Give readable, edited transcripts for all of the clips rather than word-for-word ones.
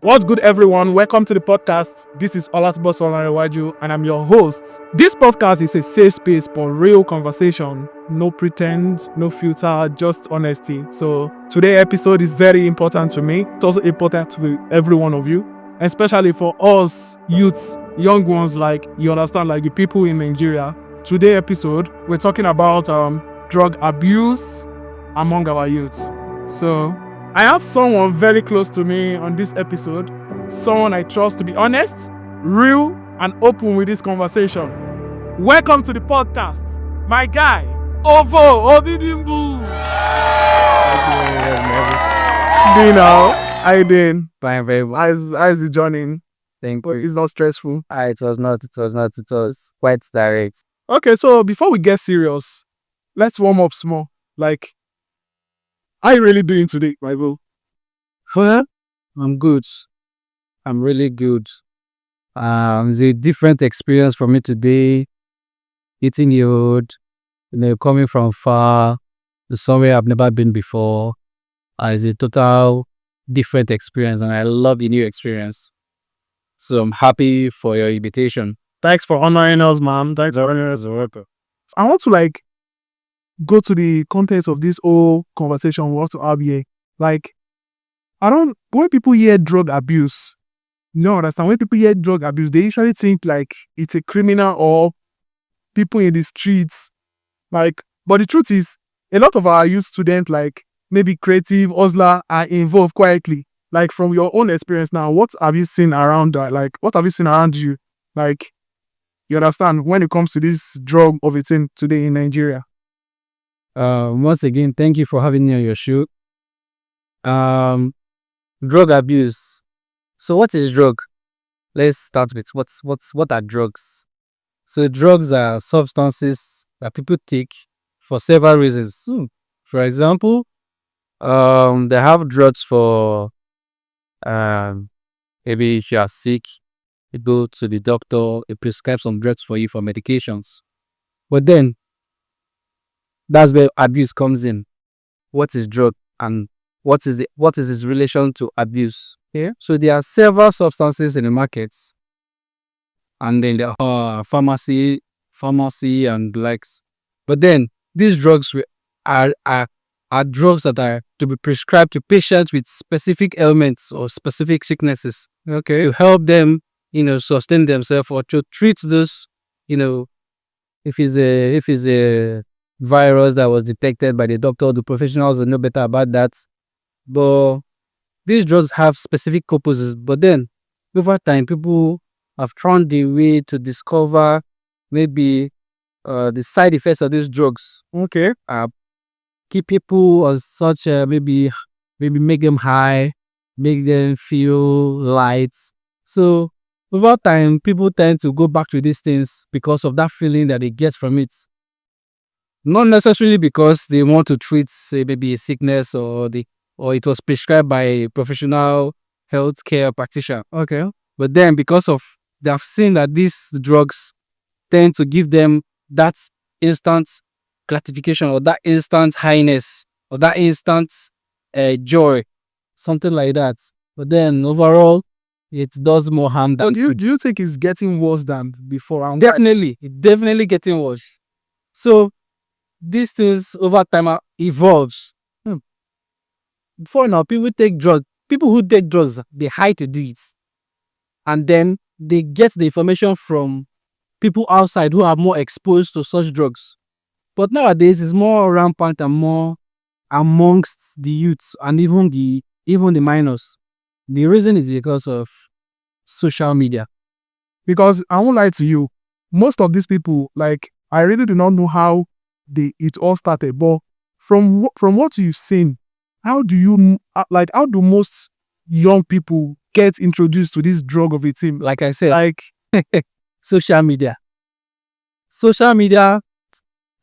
What's good, everyone? Welcome to the podcast. This is Olatbo Solarewaju, and I'm your host. This podcast is a safe space for real conversation. No pretend, no filter, just honesty. So today's episode is very important to me. It's also important to every one of you, especially for us youths, young ones, like you understand, like the people in Nigeria. Today's episode, we're talking about drug abuse among our youths. So I have someone very close to me on this episode, someone I trust to be honest, real, and open with this conversation. Welcome to the podcast, my guy, Ovo Obidimbu. How you doing? Fine, very well. How's the journey? Thank But you. it's not stressful. It was not. It was quite direct. Okay, so before we get serious, let's warm up small. Like, how you really doing today, my bro? Well, I'm good. I'm really good. It's a different experience for me today. Eating the road, coming from far to somewhere I've never been before. It's a total different experience, and I love the new experience. So I'm happy for your invitation. Thanks for honoring us, ma'am. Thanks for honoring us. I want to go to the context of this whole conversation we want to have here. When people hear drug abuse, you don't understand. When people hear drug abuse, they usually think like it's a criminal or people in the streets. But the truth is, a lot of our youth students, like maybe creative, hustler, are involved quietly. Like from your own experience now, what have you seen around that? Like, what have you seen around you? Like, you understand when it comes to this drug of a thing today in Nigeria. Once again, thank you for having me on your show. Drug abuse. So what is drug? Let's start with what are drugs? So drugs are substances that people take for several reasons. For example, they have drugs for maybe if you are sick, you go to the doctor, he prescribes some drugs for you for medications. But then that's where abuse comes in. What is drug and what is its relation to abuse? Yeah. So there are several substances in the markets, and then there are pharmacy and likes. But then these drugs are drugs that are to be prescribed to patients with specific ailments or specific sicknesses. Okay, to help them, sustain themselves or to treat those, if it's a virus that was detected by the doctor, the professionals will know better about that. But these drugs have specific purposes. But then, over time, people have found the way to discover maybe the side effects of these drugs. Okay. Keep people on such maybe make them high, make them feel light. So over time, people tend to go back to these things because of that feeling that they get from it. Not necessarily because they want to treat, say, maybe a sickness or it was prescribed by a professional healthcare practitioner. Okay. But then because of they have seen that these drugs tend to give them that instant gratification or that instant highness or that instant joy, something like that. But then overall, it does more harm than Do you think it's getting worse than before? Definitely, it's definitely getting worse. So these things over time evolves. Before now, people who take drugs, they hide to do it. And then they get the information from people outside who are more exposed to such drugs. But nowadays, it's more rampant and more amongst the youths and even the minors. The reason is because of social media. Because I won't lie to you, most of these people, like, I really do not know how it all started. But from what you've seen, how do most young people get introduced to this drug of a thing? Like I said, social media. Social media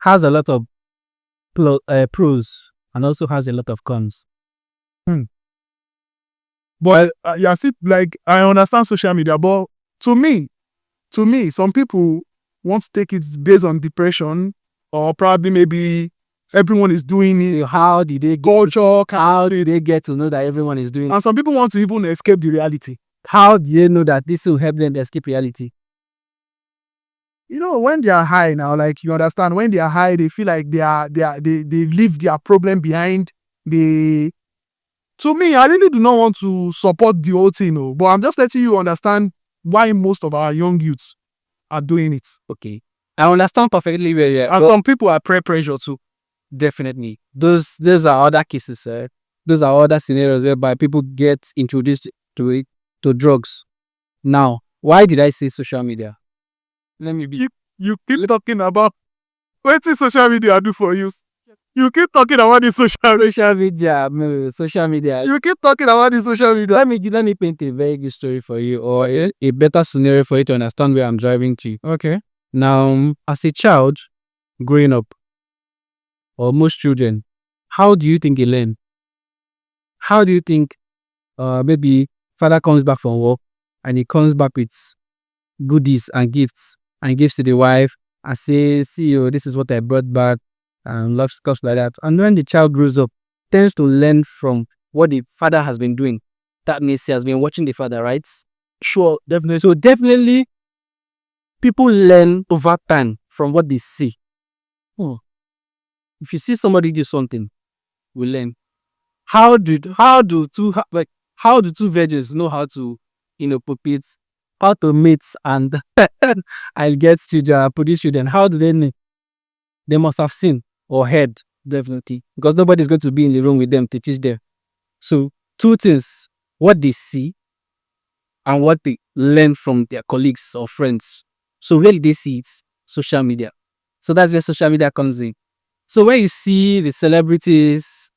has a lot of pros and also has a lot of cons. But I understand social media, but to me, some people want to take it based on depression or probably maybe everyone is doing it. How did they Culture, how do they get to know that everyone is doing it? and some people want to even escape the reality. How do they know that this will help them escape reality? You know, when they are high now, like you understand, when they are high, they feel like they leave their problem behind. To me, I really do not want to support the whole thing, no, but I'm just letting you understand why most of our young youths are doing it. Okay. I understand perfectly where you're And some people are peer pressure too. definitely. Those are other cases, those are other scenarios whereby people get introduced to it, to drugs. Now, why did I say social media? Let me be You keep talking about what is social media do for you. You keep talking about the social media. social media. You keep talking about the social media. Let me paint a very good story for you, or a better scenario for you to understand where I'm driving to. Okay. Now, as a child growing up, or most children, how do you think they learn? How do you think maybe father comes back from work and he comes back with goodies and gifts and gives to the wife and says, see, oh, this is what I brought back, and love stuff like that. And when the child grows up, tends to learn from what the father has been doing. That means he has been watching the father, right? Sure, definitely. So definitely people learn over time from what they see. If you see somebody do something, we learn. How do two virgins know how to pupit, how to mate and and get children and produce children? How do they know? They must have seen or heard, definitely, because nobody's going to be in the room with them to teach them. So two things: what they see and what they learn from their colleagues or friends. So where did they see it? Social media. So that's where social media comes in. So when you see the celebrities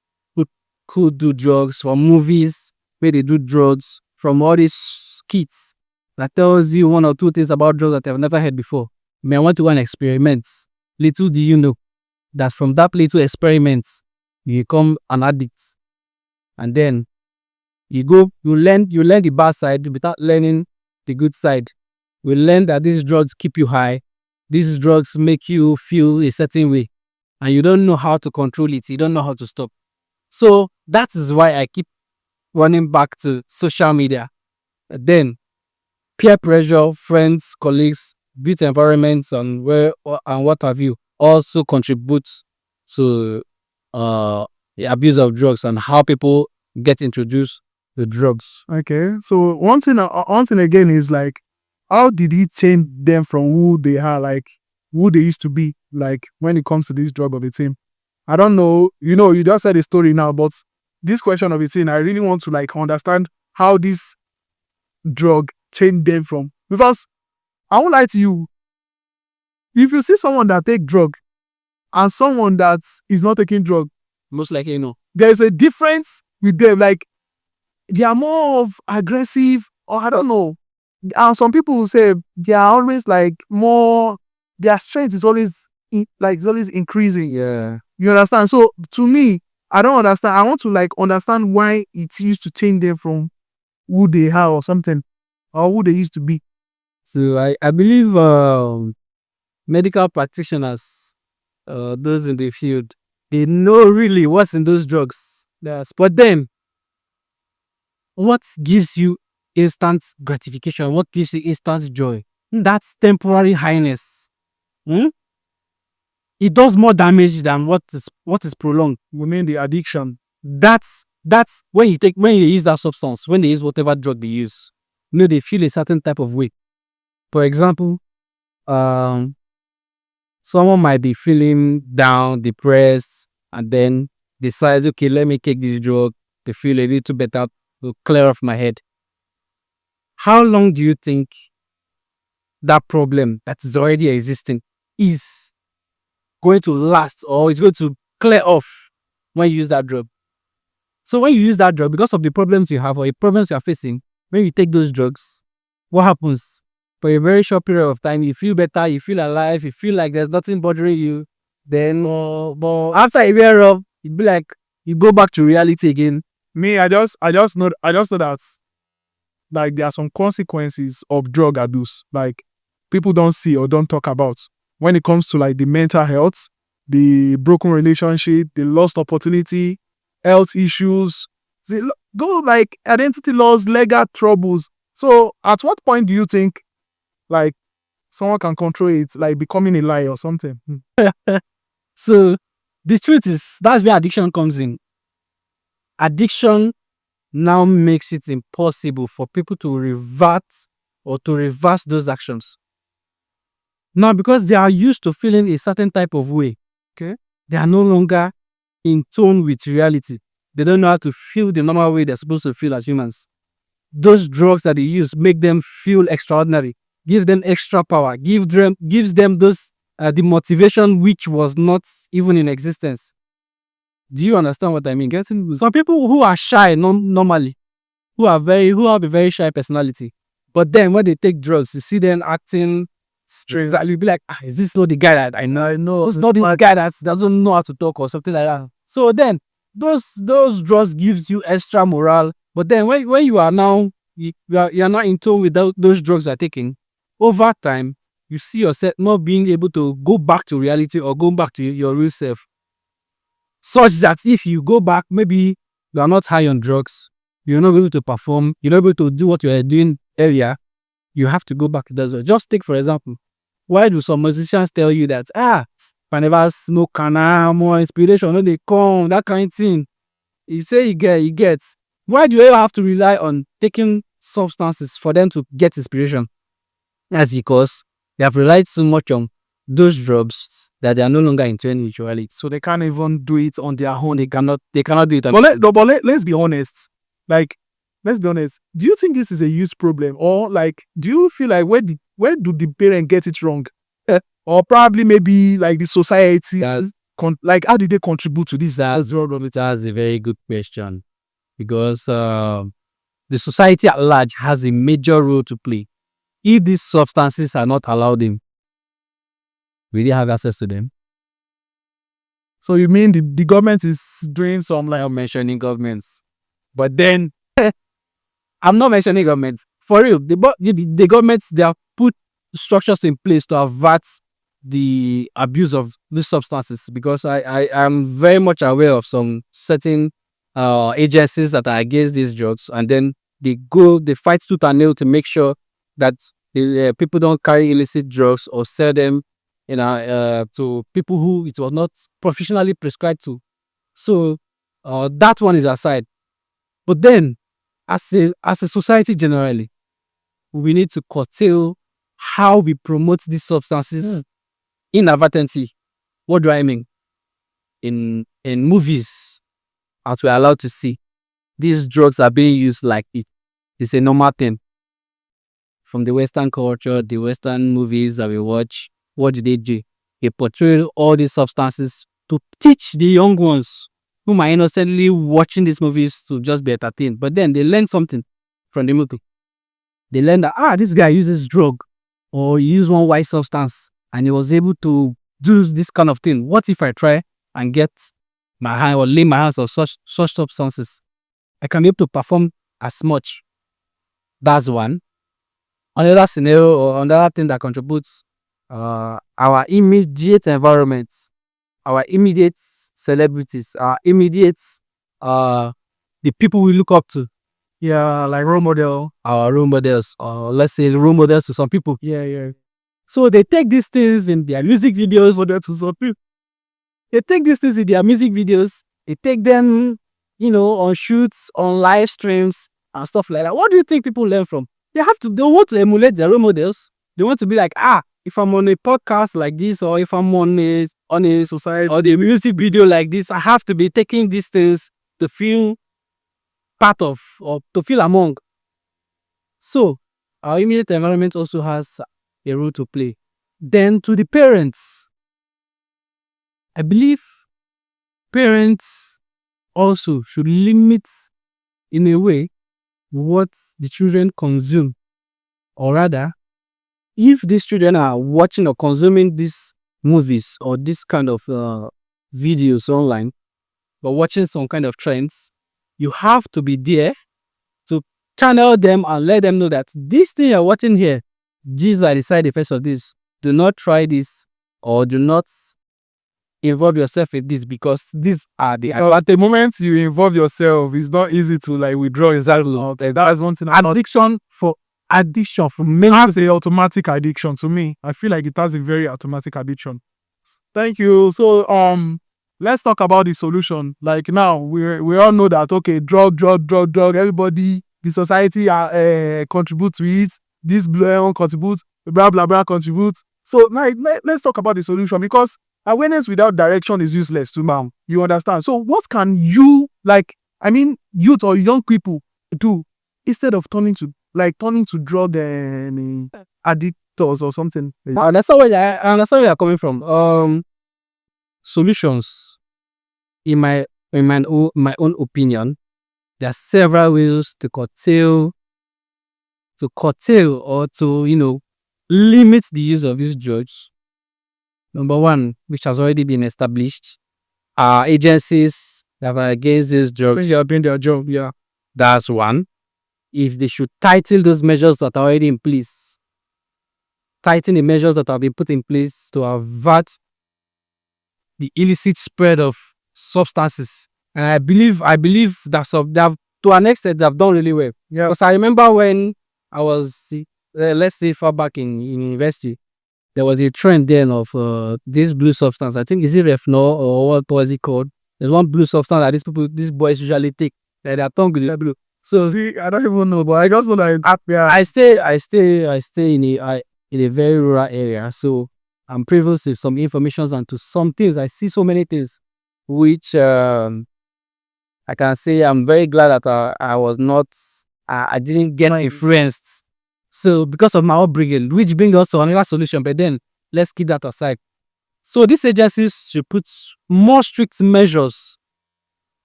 who do drugs, from movies where they do drugs, from all these skits that tells you one or two things about drugs that I've never heard before. May I want to go and experiment. Little do you know that from that little experiment, you become an addict. And then you learn the bad side without learning the good side. We learn that these drugs keep you high. These drugs make you feel a certain way. And you don't know how to control it. You don't know how to stop. So that is why I keep running back to social media. Then peer pressure, friends, colleagues, built environments, and what have you also contributes to the abuse of drugs and how people get introduced to drugs. Okay. So one thing again is like, how did he change them from who they are, like who they used to be, like when it comes to this drug of a thing? I don't know. You know, you just said a story now, but this question of a thing, I really want to like understand how this drug changed them from. Because I won't lie to you, if you see someone that take drug and someone that is not taking drug, Most likely, there's a difference with them. Like they are more of aggressive, or I don't know. And some people will say they are always like more. Their strength is always it's always increasing. Yeah. You understand? So to me, I don't understand. I want to like understand why it used to change them from who they are or something, or who they used to be. So I believe medical practitioners, those in the field, they know really what's in those drugs. Yes. But then, what gives you instant gratification? What gives you instant joy? That's temporary highness. It does more damage than what is prolonged. We mean the addiction. That's when you use that substance, when they use whatever drug they use, they feel a certain type of way. For example, someone might be feeling down, depressed, and then decides, okay, let me take this drug to feel a little better, to clear off my head. How long do you think that problem that is already existing is going to last, or it's going to clear off when you use that drug? So when you use that drug, because of the problems you have or the problems you are facing, when you take those drugs, what happens? For a very short period of time, you feel better, you feel alive, you feel like there's nothing bothering you. Then, after a year of, it'd be like you go back to reality again. Me, I just know that like there are some consequences of drug abuse, like people don't see or don't talk about when it comes to like the mental health, the broken relationship, the lost opportunity, health issues, go like identity loss, legal troubles. So at what point do you think like someone can control it, like becoming a lie or something? So the truth is that's where addiction comes in. Addiction now makes it impossible for people to revert or to reverse those actions. Now, because they are used to feeling a certain type of way, Okay. they are no longer in tune with reality. They don't know how to feel the normal way they're supposed to feel as humans. Those drugs that they use make them feel extraordinary, give them extra power, gives them those the motivation which was not even in existence. Do you understand what I mean? Some people who are shy normally, who have a very shy personality, but then when they take drugs, you see them acting strange. You'll be like, is this not the guy that I know? No, it's not this guy that doesn't know how to talk or something like that. So then those drugs gives you extra morale. But then when you are now you are not in tune with those drugs you are taking, over time you see yourself not being able to go back to reality or go back to your real self. Such that if you go back, maybe you are not high on drugs, you're not able to perform, you're not able to do what you were doing earlier, you have to go back to those. Just take, for example, why do some musicians tell you that, if I never smoke canna, more inspiration, no, they come, that kind of thing. You say you get. Why do you have to rely on taking substances for them to get inspiration? That's because they have relied so much on those drugs that they are no longer in tune with reality. So they can't even do it on their own. They cannot do it. Let's be honest. Like, let's be honest. Do you think this is a huge problem, or like, do you feel like where do the parents get it wrong, or probably maybe like the society? Like, how did they contribute to this? That's a very good question, because the society at large has a major role to play. If these substances are not allowed in, will they have access to them? So you mean the government is doing some, like, I'm mentioning governments, but then I'm not mentioning government. For real, the governments, they have put structures in place to avert the abuse of these substances, because I am very much aware of some certain agencies that are against these drugs, and then they fight tooth and nail to make sure that people don't carry illicit drugs or sell them to people who it was not professionally prescribed to. So that one is aside. But then, as a society generally, we need to curtail how we promote these substances inadvertently. What do I mean? In movies, as we're allowed to see, these drugs are being used like it's a normal thing. From the Western culture, the Western movies that we watch, what do? They portray all these substances to teach the young ones who are innocently watching these movies to just be entertained. But then they learn something from the movie. They learn that, this guy uses drug, or he used one white substance and he was able to do this kind of thing. What if I try and get my hand or lay my hands on such substances? I can be able to perform as much. That's one. Another scenario or another thing that contributes, our immediate environment, our immediate celebrities, our immediate the people we look up to. Yeah, like role model. Our role models, or let's say role models to some people. Yeah. So they take these things in their music videos for them to some people. They take these things in their music videos. They take them, on shoots, on live streams and stuff like that. What do you think people learn from? They want to emulate their role models. They want to be like, if I'm on a podcast like this, or if I'm on a society or the music video like this, I have to be taking these things to feel part of, or to feel among. So our immediate environment also has a role to play. Then to the parents, I believe parents also should limit, in a way, what the children consume. Or rather, if these children are watching or consuming these movies or this kind of videos online, or watching some kind of trends, you have to be there to channel them and let them know that this thing you're watching here, these are the side effects of this. Do not try this, or do not involve yourself in this because these are the At the moment you involve yourself, it's not easy to like withdraw. Exactly. That's one thing. Addiction for many Has a automatic addiction to me. I feel like it has a very automatic addiction. Thank you. So let's talk about the solution. Like now we all know that okay, drug. Everybody, the society contribute to it. This blue contributes, blah blah blah contributes. So now let's talk about the solution because awareness without direction is useless to man. You understand? So what can you youth or young people do instead of turning to drug addictors or something? I understand where you're coming from. Solutions, in my own opinion, there are several ways to curtail or to limit the use of these drugs. Number one, which has already been established, are agencies that are against these drugs. They are doing their job. Yeah. That's one. If they should tighten those measures that are already in place, tighten the measures that have been put in place to avert the illicit spread of substances. And I believe that they have, to an extent, they have done really well. Yeah. Because I remember when I was, let's say, far back in university, there was a trend then of this blue substance. I think, is it Refnol or what was it called? There's one blue substance that these boys usually take. That their tongue is blue. So see, I don't even know, but I just know that I stay in a very rural area, so I'm privileged to some information and to some things. I see so many things, which I can say I'm very glad that I was not, I didn't get influenced. So because of my upbringing, which brings us to another solution, but then let's keep that aside. So these agencies should put more strict measures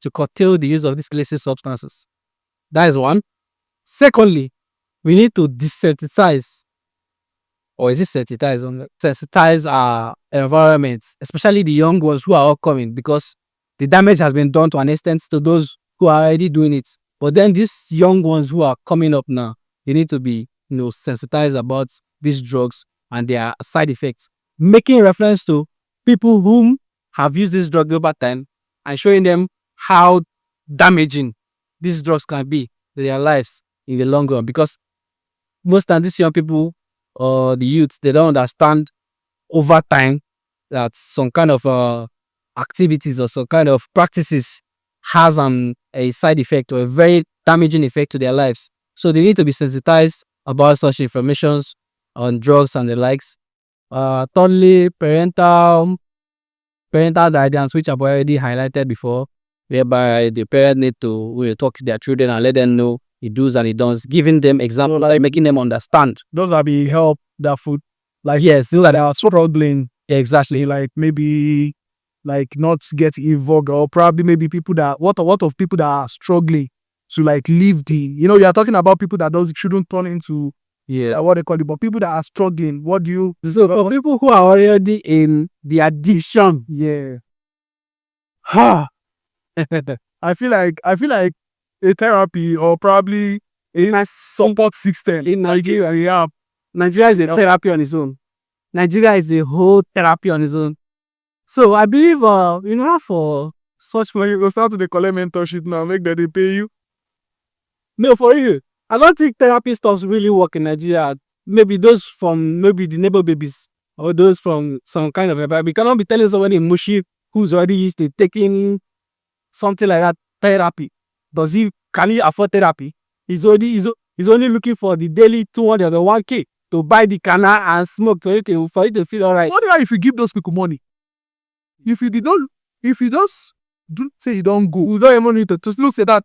to curtail the use of these illicit substances. That is one. Secondly, we need to desensitize, or is it sensitize? Sensitize our environments, especially the young ones who are upcoming, because the damage has been done to an extent to those who are already doing it. But then these young ones who are coming up now, they need to be sensitized about these drugs and their side effects, making reference to people whom have used this drug over time and showing them how damaging these drugs can be to their lives in the long run. Because most of these young people or the youths, they don't understand over time that some kind of activities or some kind of practices has a side effect or a very damaging effect to their lives. So they need to be sensitized about such informations on drugs and the likes. Thirdly, parental guidance, which I've already highlighted before, whereby the parent need to talk to their children and let them know the do's and the don'ts, giving them examples, like making them understand. those are the help that food, like yes, those that are struggling, exactly, like maybe like not get involved, or probably maybe people that what of people that are struggling to like leave the, you are talking about people that shouldn't turn into what they call it, but people that are struggling, what do you so for people who are already in the addiction, I feel like a therapy or probably a nice support system in Nigeria. Yeah, Nigeria is a therapy on its own. Nigeria is a whole therapy on its own. So I believe for such when you go start to collect mentorship now, make that they pay you. No, for you. I don't think therapy stuff really work in Nigeria. Maybe those from the neighbor babies or those from some kind of a, we cannot be telling somebody in Mushi who's already used to taking something like that therapy. Can he afford therapy? He's only looking for the daily 200 or 1K to buy the canna and smoke for it to feel alright. What if you give those people money? If you just don't say you don't go, you don't even need to just look at that.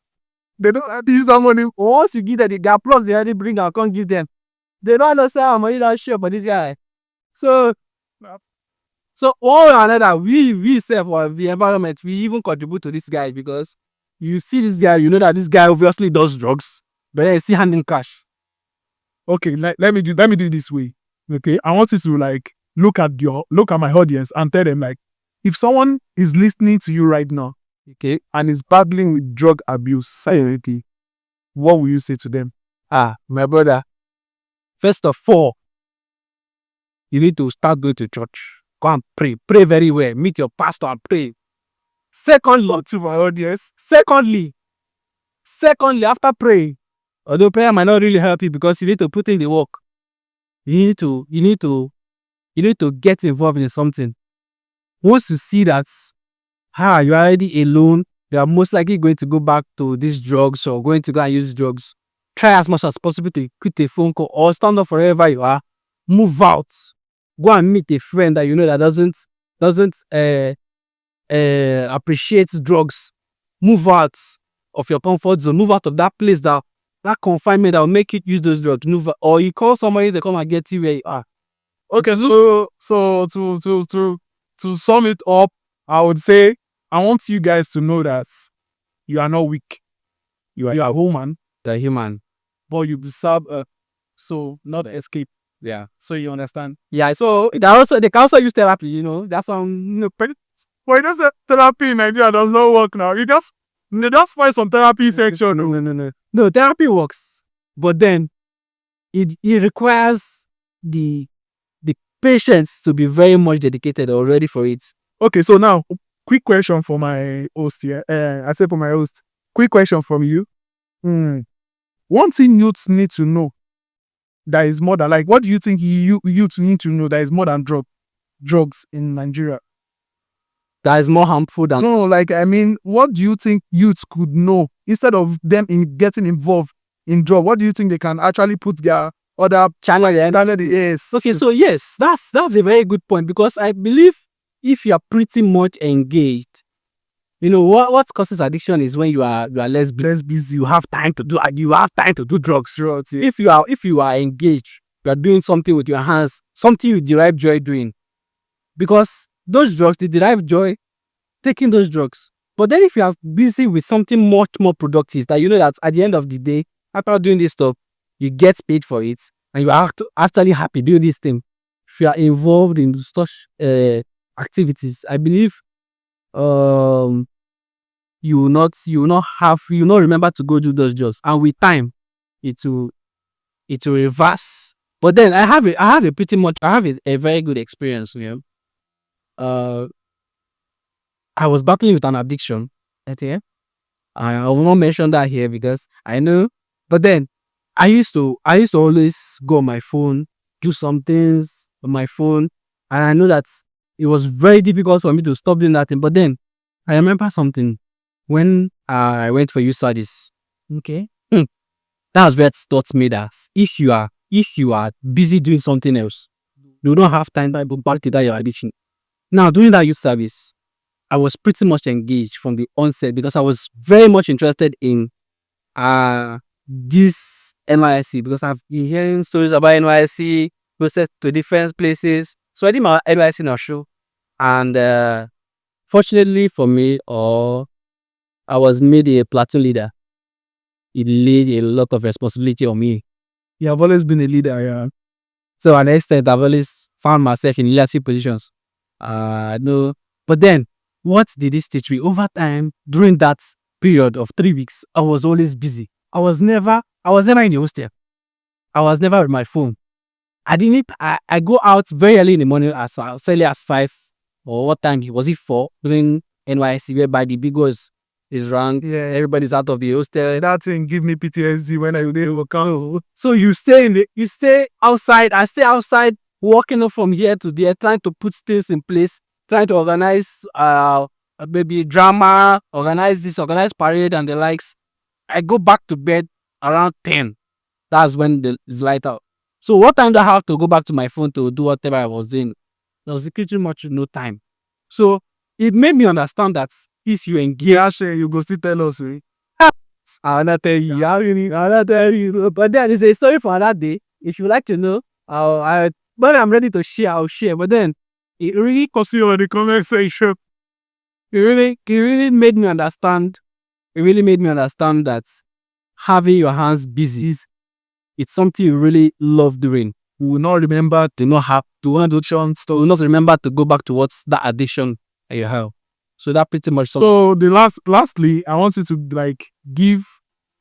They don't have to use that money. Once you give them the applause they already bring and can't give them. They don't understand how money don't share for this guy. So one way or another, we self or the environment, we even contribute to this guy, because you see this guy, you know that this guy obviously does drugs, but then you see handing cash. Okay, let me do it this way. Okay, I want you to like look at my audience and tell them, like, if someone is listening to you right now, okay, and is battling with drug abuse silently, what will you say to them? My brother, first of all, you need to start going to church. Go and pray. Pray very well. Meet your pastor and pray. Secondly, To my audience. secondly, after praying, although prayer might not really help you because you need to put in the work. You need to get involved in something. Once you see that you're already alone, you are most likely going to go back to these drugs or going to go and use drugs. Try as much as possible to quit a phone call or stand up wherever you are. Move out. Go and meet a friend that you know that doesn't appreciate drugs. Move out of your comfort zone. Move out of that place that confinement that will make you use those drugs. Move out. Or you call somebody to come and get you where you are. Okay, so to sum it up, I would say I want you guys to know that you are not weak. You are human, The human. but you deserve so not escape. Yeah. So you understand? Yeah. So they can also use therapy. You know, that's But it doesn't therapy in Nigeria does not work now. They just find some therapy section. No, therapy works, but then it requires the patients to be very much dedicated or ready for it. Okay, so now quick question for my host here. I said for my host. Quick question from you. One thing youths need to know that is more than what do you think youth need to know that is more than drugs in Nigeria? That is more harmful than No, what do you think youths could know instead of them getting involved in drug? What do you think they can actually put their other channel. yes. Okay, so yes, that's a very good point because I believe if you are pretty much engaged, you know what causes addiction is when you are less busy. You have time to do drugs. Yeah. If you are engaged, you are doing something with your hands, something you derive joy doing, because those drugs they derive joy taking those drugs. But then if you are busy with something much more productive, that you know that at the end of the day, after doing this stuff, you get paid for it, and you are actually happy doing this thing. If you are involved in such activities, I believe you will not remember to go do those jobs, and with time it will reverse. But then I have a very good experience with him. I was battling with an addiction. Okay, I will not mention that here because I know. But then I used to always go on my phone, do some things on my phone, and I know that it was very difficult for me to stop doing that thing. But then I remember something when I went for youth studies. Okay, that was where it taught me that if you are busy doing something else, you don't have time to back to that your addiction. Now during that youth service, I was pretty much engaged from the onset because I was very much interested in this NYSC because I've been hearing stories about NYSC, posted to different places. So I did my NYSC in a show, and fortunately for me, I was made a platoon leader. It laid a lot of responsibility on me. You have always been a leader, yeah. So at an extent, I've always found myself in leadership positions. No, but then what did this teach me? Over time, during that period of 3 weeks, I was always busy. I was never in the hostel. I was never with my phone. I go out very early in the morning as early as 5 or what time was it 4 during NYC whereby the big boys is rank. Yeah. Everybody's out of the hostel. That thing give me PTSD when I did work out. So you stay outside. I stay outside, walking up from here to there, trying to put things in place, trying to organize maybe drama, organize parade and the likes. I go back to bed around 10. That's when it's light out. So what time do I have to go back to my phone to do whatever I was doing? There was pretty much no time. So it made me understand that if you engage, Yeah, sure, you go still tell us. I'll not tell you. I'll not tell you. But then it's a story for another day. If you like to know, when I'm ready to share, I'll share. But then it really Consider the comment section. it really made me understand. It really made me understand that having your hands busy it's something you really love doing. You will not remember To not have to want addiction. You will not remember to go back to what's that addiction that you have. So that pretty much. So lastly, I want you to give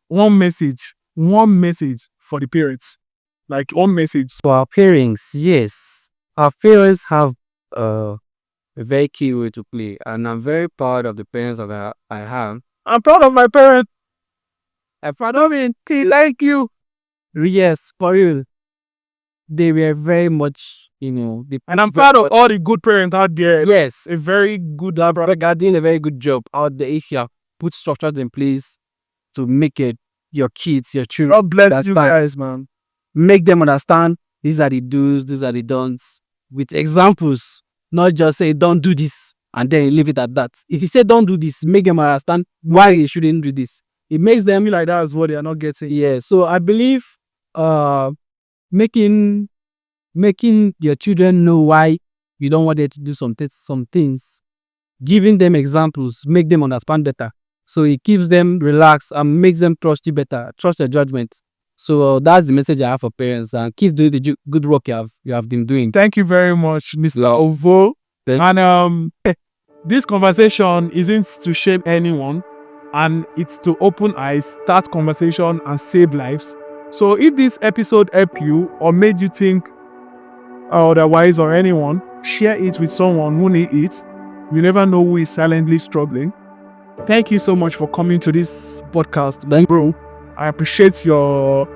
one message for the parents. Like one message. For our parents, yes, our parents have a very key role to play, and I'm very proud of the parents that I have. I'm proud of my parents. I'm proud of it. Thank you. Yes, for real. They were very much, And I'm proud of all the good parents out there. Yes, A very good they are doing a very good job out there. If you have put structures in place to make it your kids, your children, God bless you guys, man. make them understand these are the do's, these are the don'ts, with examples, not just say don't do this and then leave it at that. If you say don't do this, make them understand why you shouldn't do this. It makes them Like that is what they are not getting. Yeah, so I believe making your children know why you don't want them to do some things, giving them examples, make them understand better. So it keeps them relaxed and makes them trust you better, trust your judgment. So that's the message I have for parents, and keep doing the good work you have been doing. Thank you very much, Mr. Ovo. And this conversation isn't to shame anyone, and it's to open eyes, start conversation, and save lives. So if this episode helped you or made you think otherwise or anyone, share it with someone who needs it. You never know who is silently struggling. Thank you so much for coming to this podcast, bro. I appreciate you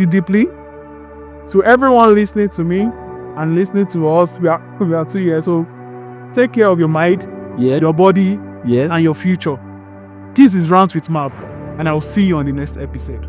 deeply. To everyone listening to me and listening to us, we are 2 years. So take care of your mind, your body, and your future. This is Rounds with Map, and I'll see you on the next episode.